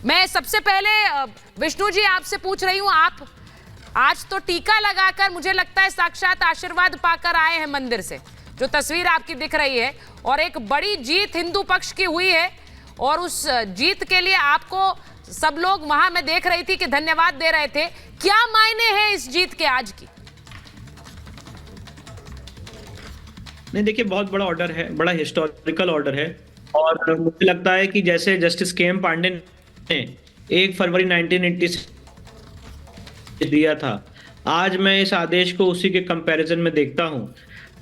मैं सबसे पहले विष्णु जी आपसे पूछ रही हूँ, आप आज तो टीका लगाकर मुझे लगता है साक्षात आशीर्वाद पाकर आए हैं मंदिर से, जो तस्वीर आपकी दिख रही है, और एक बड़ी जीत हिंदू पक्ष की हुई है और उस जीत के लिए आपको सब लोग वहां मैं देख रही थी कि धन्यवाद दे रहे थे। क्या मायने हैं इस जीत के आज की? नहीं, देखिए, बहुत बड़ा ऑर्डर है, बड़ा हिस्टोरिकल ऑर्डर है। और मुझे लगता है कि जैसे जस्टिस के एम पांडे ने 1 फरवरी 1980 से दिया था, आज मैं इस आदेश को उसी के कंपैरिजन में देखता हूं।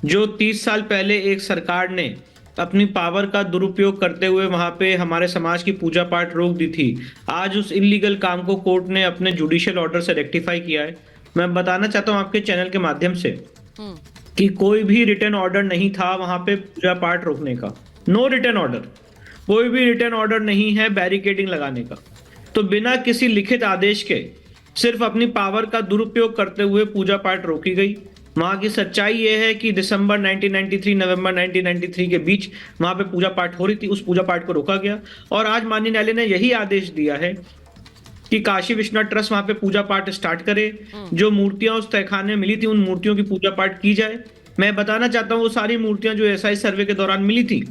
जो 30 साल पहले एक सरकार ने अपनी पावर का दुरुपयोग करते हुए वहां पे हमारे समाज की पूजा पाठ रोक दी थी, आज उस इलीगल काम को कोर्ट ने अपने जुडिशियल ऑर्डर से रेक्टिफाई किया है। मैं बताना चाहता हूं आपके चैनल के माध्यम से कि कोई भी रिटर्न ऑर्डर नहीं था वहां पे पूजा पाठ रोकने का। नो रिटर्न ऑर्डर, कोई भी रिटर्न ऑर्डर नहीं है बैरिकेडिंग लगाने का। तो बिना किसी लिखित आदेश के सिर्फ अपनी पावर का दुरुपयोग करते हुए पूजा पाठ रोकी गई। वहां की सच्चाई यह है कि दिसंबर 1993 नवंबर 1993 के बीच वहां पे पूजा पाठ हो रही थी, उस पूजा पाठ को रोका गया। और आज माननीय न्यायालय ने यही आदेश दिया है कि काशी विश्वनाथ ट्रस्ट वहां पे पूजा पाठ स्टार्ट करे। जो मूर्तियां उस तहखाने में मिली थी, उन मूर्तियों की पूजा पाठ की जाए। मैं बताना चाहता हूँ वो सारी मूर्तियां जो एसआई सर्वे के दौरान मिली थी,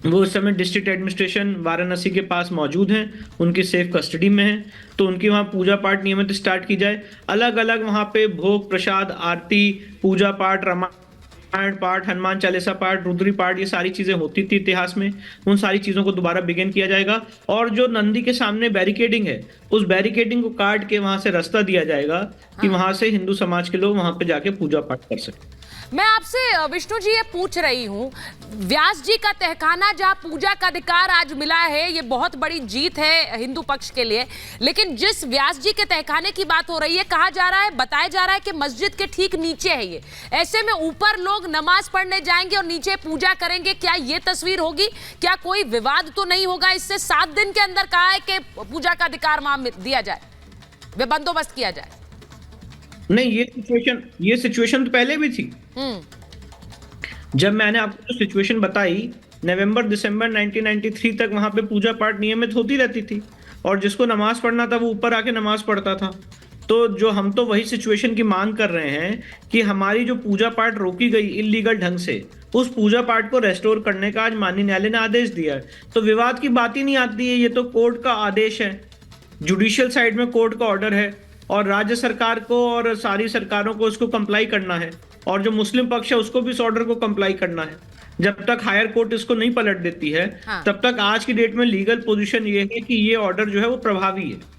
वो इस समय डिस्ट्रिक्ट एडमिनिस्ट्रेशन वाराणसी के पास मौजूद हैं, उनकी सेफ कस्टडी में हैं। तो उनकी वहाँ पूजा पाठ नियमित स्टार्ट की जाए। अलग अलग वहाँ पे भोग प्रसाद, आरती, पूजा पाठ, रामायण पाठ, हनुमान चालीसा पाठ, रुद्री पाठ, ये सारी चीजें होती थी इतिहास में, उन सारी चीजों को दोबारा बिगिन किया जाएगा। और जो नंदी के सामने बैरिकेडिंग है, उस बैरिकेडिंग को काट के वहां से रास्ता दिया जाएगा कि वहां से हिंदू समाज के लोग वहां पे जाके पूजा पाठ कर सकें। मैं आपसे विष्णु जी ये पूछ रही हूँ, व्यास जी का तहखाना जहाँ पूजा का अधिकार आज मिला है, ये बहुत बड़ी जीत है हिंदू पक्ष के लिए। लेकिन जिस व्यास जी के तहखाने की बात हो रही है, कहा जा रहा है, बताया जा रहा है कि मस्जिद के ठीक नीचे है ये। ऐसे में ऊपर लोग नमाज पढ़ने जाएंगे और नीचे पूजा करेंगे, क्या ये तस्वीर होगी? क्या कोई विवाद तो नहीं होगा इससे? 7 दिन के अंदर कहा है कि पूजा का अधिकार वहां दिया जाए, वे बंदोबस्त किया जाए। नहीं, ये सिचुएशन तो पहले भी थी। जब मैंने आपको जो सिचुएशन बताई, नवंबर दिसंबर 1993 तक वहां पे पूजा पाठ नियमित होती रहती थी, और जिसको नमाज पढ़ना था वो ऊपर आके नमाज पढ़ता था। तो जो हम तो वही सिचुएशन की मांग कर रहे हैं कि हमारी जो पूजा पाठ रोकी गई इलीगल ढंग से, उस पूजा पाठ को रेस्टोर करने का आज माननीय न्यायालय ने आदेश दिया है। तो विवाद की बात ही नहीं आती है, ये तो कोर्ट का आदेश है, जुडिशियल साइड में कोर्ट का ऑर्डर है, और राज्य सरकार को और सारी सरकारों को इसको कंप्लाई करना है, और जो मुस्लिम पक्ष है उसको भी इस ऑर्डर को कंप्लाई करना है। जब तक हायर कोर्ट इसको नहीं पलट देती है, तब तक आज की डेट में लीगल पोजीशन ये है कि ये ऑर्डर जो है वो प्रभावी है।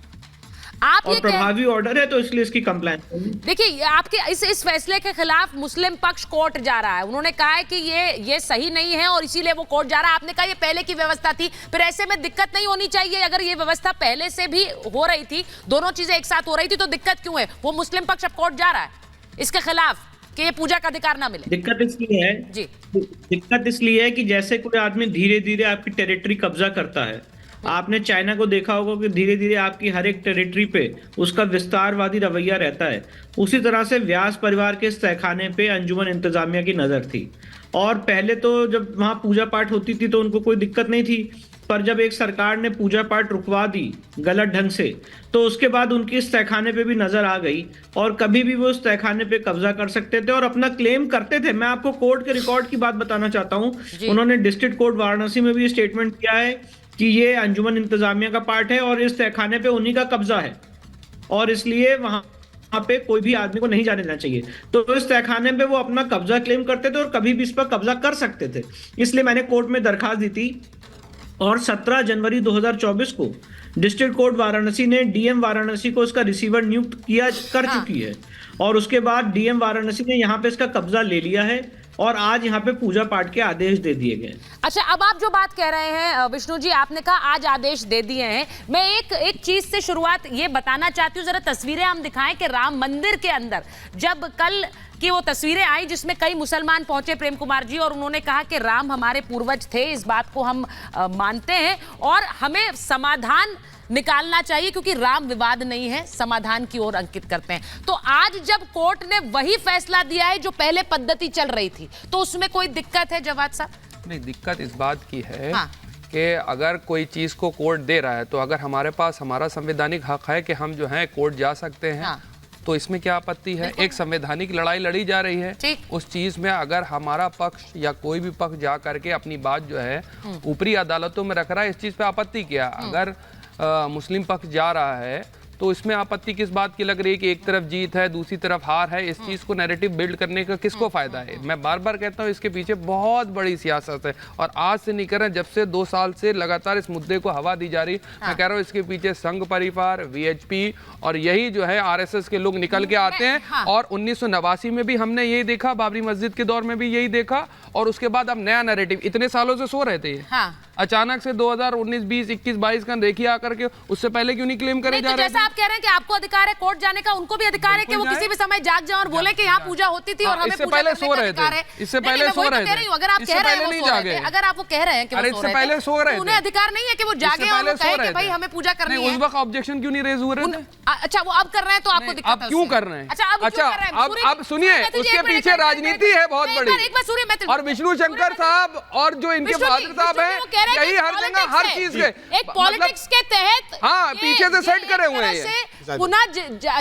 आप और प्रभावी ऑर्डर है, तो इसलिए इसकी कंप्लायंस। देखिए, आपके इस फैसले के खिलाफ मुस्लिम पक्ष कोर्ट जा रहा है। उन्होंने कहा है कि ये सही नहीं है और इसीलिए वो कोर्ट जा रहा है। आपने कहा ये पहले की व्यवस्था थी, फिर ऐसे में दिक्कत नहीं होनी चाहिए। अगर ये व्यवस्था पहले से भी हो रही थी, दोनों चीजें एक साथ हो रही थी, तो दिक्कत क्यों है? वो मुस्लिम पक्ष अब कोर्ट जा रहा है इसके खिलाफ कि ये पूजा का अधिकार ना मिले। दिक्कत इसलिए है जी, दिक्कत इसलिए है कि जैसे कोई आदमी धीरे धीरे आपकी टेरिटरी कब्जा करता है, आपने चाइना को देखा होगा कि धीरे धीरे आपकी हर एक टेरिटरी पे उसका विस्तारवादी रवैया रहता है। उसी तरह से व्यास परिवार के इस तहखाने पे अंजुमन इंतजामिया की नजर थी। और पहले तो जब वहां पूजा पाठ होती थी तो उनको कोई दिक्कत नहीं थी, पर जब एक सरकार ने पूजा पाठ रुकवा दी गलत ढंग से, तो उसके बाद उनकी इस तहखाने पे भी नजर आ गई, और कभी भी वो उस तहखाने पे कब्जा कर सकते थे और अपना क्लेम करते थे। मैं आपको कोर्ट के रिकॉर्ड की बात बताना चाहता हूँ। उन्होंने डिस्ट्रिक्ट कोर्ट वाराणसी में भी स्टेटमेंट किया है कि ये अंजुमन इंतजामिया का पार्ट है और इस तहखाने पे उन्हीं का कब्जा है, और इसलिए वहां पे कोई भी आदमी को नहीं जाने देना चाहिए। तो इस तहखाने पे वो अपना कब्जा क्लेम करते थे और कभी भी इस पर कब्जा कर सकते थे। इसलिए मैंने कोर्ट में दरखास्त दी थी, और 17 जनवरी 2024 को डिस्ट्रिक्ट कोर्ट वाराणसी ने डीएम वाराणसी को इसका रिसीवर नियुक्त कर चुकी है, और उसके बाद डीएम वाराणसी ने यहाँ पे इसका कब्जा ले लिया है, और आज यहाँ पे पूजा पाठ के आदेश दे दिए गए। अच्छा, अब आप जो बात कह रहे हैं विष्णु जी, आपने कहा आज आदेश दे दिए हैं। मैं एक चीज से शुरुआत ये बताना चाहती हूँ, जरा तस्वीरें हम दिखाएं कि राम मंदिर के अंदर जब कल कि वो तस्वीरें आई जिसमें कई मुसलमान पहुंचे, प्रेम कुमार जी, और उन्होंने कहा कि राम हमारे पूर्वज थे, इस बात को हम मानते हैं और हमें समाधान निकालना चाहिए क्योंकि राम विवाद नहीं है, समाधान की ओर अंकित करते हैं। तो आज जब कोर्ट ने वही फैसला दिया है जो पहले पद्धति चल रही थी, तो उसमें कोई दिक्कत है जवाद साहब? नहीं, दिक्कत इस बात की है कि अगर कोई चीज़ को कोर्ट दे रहा है तो अगर हमारे पास हमारा संवैधानिक हक है कि हम जो है कोर्ट जा सकते हैं, हाँ। तो इसमें क्या आपत्ति है? एक संवैधानिक लड़ाई लड़ी जा रही है, उस चीज में अगर हमारा पक्ष या कोई भी पक्ष जा करके अपनी बात जो है ऊपरी अदालतों में रख रहा है, इस चीज पे आपत्ति क्या? अगर मुस्लिम पक्ष जा रहा है तो इसमें आपत्ति किस बात की लग रही है कि एक तरफ जीत है दूसरी तरफ हार है? इस चीज को नैरेटिव बिल्ड करने का किसको फायदा है? मैं बार बार कहता हूँ इसके पीछे बहुत बड़ी सियासत है और आज से नहीं कर रहे, जब से 2 साल से लगातार इस मुद्दे को हवा दी जा रही। मैं कह रहा हूँ इसके पीछे संघ परिवार, वीएचपी और यही जो है आरएसएस के लोग निकल के आते हैं। और 1989 में भी हमने यही देखा, बाबरी मस्जिद के दौर में भी यही देखा, और उसके बाद अब नया नैरेटिव। इतने सालों से सो रहे थे ये, अचानक से 2019, 20, 21, 22 का देखिए आकर के, उससे पहले क्यों नहीं क्लेम करे जा रहे? जैसा आप कह रहे हैं कि आपको अधिकार है कोर्ट जाने का, उनको भी अधिकार है कि वो किसी भी समय जाग जाए और बोले कि यहाँ पूजा होती थी और हमें इससे पहले सो रहे थे, इससे पहले सो रहे थे। अगर आप कह रहे हैं नहीं जागे, अगर आप वो कह रहे हैं कि इससे पहले सो रहे थे, उन्हें अधिकार नहीं है कि वो जागे और कहे कि भाई हमें पूजा करनी है। उस वक्त ऑब्जेक्शन क्यों नहीं रेज हो रहे थे? अच्छा, वो अब कर रहे हैं तो आपको दिक्कत है? अब क्यों कर रहे हैं? अच्छा, अब सुनिए, उसके पीछे राजनीति है बहुत बड़ी। और विष्णु शंकर साहब और जो इनके फादर साहब हैं, यही हर जगह हर चीज के एक पॉलिटिक्स के तहत हाँ पीछे से सेट करे हुए हैं, पुनः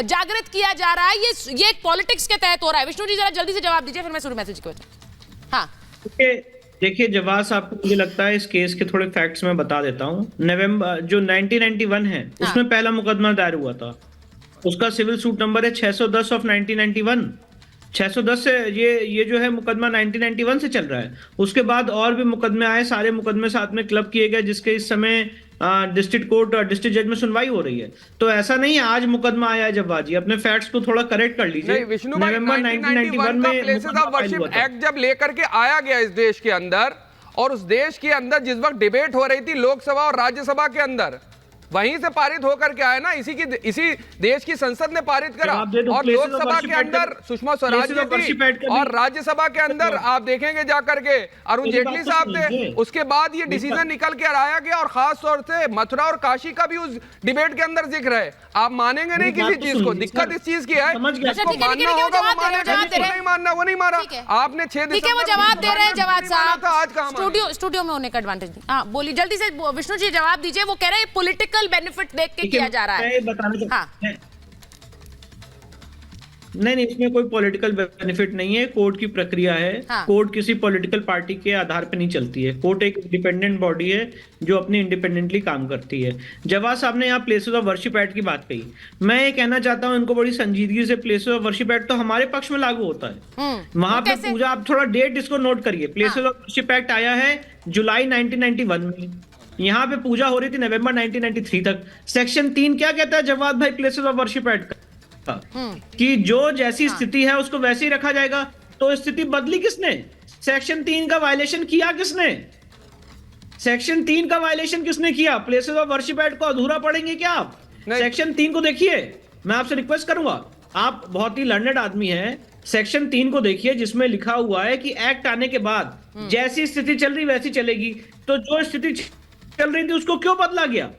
जागृत किया जा रहा है। ये एक पॉलिटिक्स के तहत हो रहा है। विष्णु जी जरा जल्दी से जवाब दीजिए, फिर मैं शुरू मैसेज को। हाँ देखिए जवाब साहब को मुझे लगता है इस केस के थोड़े फैक्ट्स मैं बता देता हूँ। नवंबर जो 1991 है उसमें पहला मुकदमा दायर हुआ था, उसका सिविल सूट नंबर है 610 ऑफ 1991। 610 से ये जो है मुकदमा 1991 से चल रहा है। उसके बाद और भी मुकदमे आए, सारे मुकदमे साथ में क्लब किए गए, जिसके इस समय डिस्ट्रिक्ट कोर्ट और डिस्ट्रिक्ट जज में सुनवाई हो रही है। तो ऐसा नहीं है आज मुकदमा आया है जवाब जी, अपने फैक्ट्स को थोड़ा करेक्ट कर लीजिए। नवंबर 1991 में प्लेसेस ऑफ वर्शिप एक्ट जब लेकर के आया गया इस देश के अंदर, और उस देश के अंदर जिस वक्त डिबेट हो रही थी लोकसभा और राज्यसभा के अंदर, वहीं से पारित होकर के आया ना, इसी देश की संसद ने पारित करा। और लोकसभा के अंदर सुषमा स्वराज जी थी और राज्यसभा के अंदर आप देखेंगे जाकर के अरुण जेटली साहब थे। उसके बाद ये डिसीजन निकल के आया गया, और खास तौर से मथुरा और काशी का भी उस डिबेट के अंदर जिक्र है। आप मानेंगे नहीं किसी चीज को, दिक्कत इस चीज की है, जिसको मानना होगा वो मानेगा, जिसको नहीं मानना वो नहीं माना। आपने 6 दिसंबर वो जवाब दे रहे हैं जवाब साहब, आज कहा स्टूडियो में होने का एडवांटेज। हाँ बोलिए जल्दी से विष्णु जी जवाब दीजिए। वो कह रहे हैं पॉलिटिकल बेनिफिट देख के किया जा रहा है। नहीं, इसमें कोई पॉलिटिकल बेनिफिट नहीं है। कोर्ट की प्रक्रिया है। कोर्ट किसी पॉलिटिकल पार्टी के आधार पर नहीं चलती है। कोर्ट एक इंडिपेंडेंट बॉडी है जो अपनी इंडिपेंडेंटली काम करती है। जवाब साहब ने यहाँ प्लेसेस ऑफ वर्शिप एक्ट की बात कही, मैं ये कहना चाहता हूँ इनको बड़ी संजीदगी से, प्लेसेस ऑफ वर्शिप एक्ट तो हमारे पक्ष में लागू होता है। वहां पे पूजा, आप थोड़ा डेट इसको नोट करिए। प्लेसेस ऑफ वर्शिप एक्ट आया है जुलाई 1991 में, यहाँ पे पूजा हो रही थी नवंबर 1993 तक। सेक्शन 3 क्या कहता है जवाब भाई प्लेसेस ऑफ वर्शिप एक्ट का, कि जो जैसी स्थिति है उसको वैसे ही रखा जाएगा। तो स्थिति बदली किसने? सेक्शन 3 का वायलेशन किया किसने? सेक्शन 3 का वायलेशन किसने किया? प्लेसेस ऑफ वर्शिप एक्ट को अधूरा पढ़ेंगे क्या आप? सेक्शन 3 को देखिए, मैं आपसे रिक्वेस्ट करूंगा, आप बहुत ही लर्नेड आदमी हैं, सेक्शन 3 को देखिए जिसमें लिखा हुआ है कि एक्ट आने के बाद जैसी स्थिति चल रही वैसी चलेगी। तो जो स्थिति चल रही थी उसको क्यों बदला गया?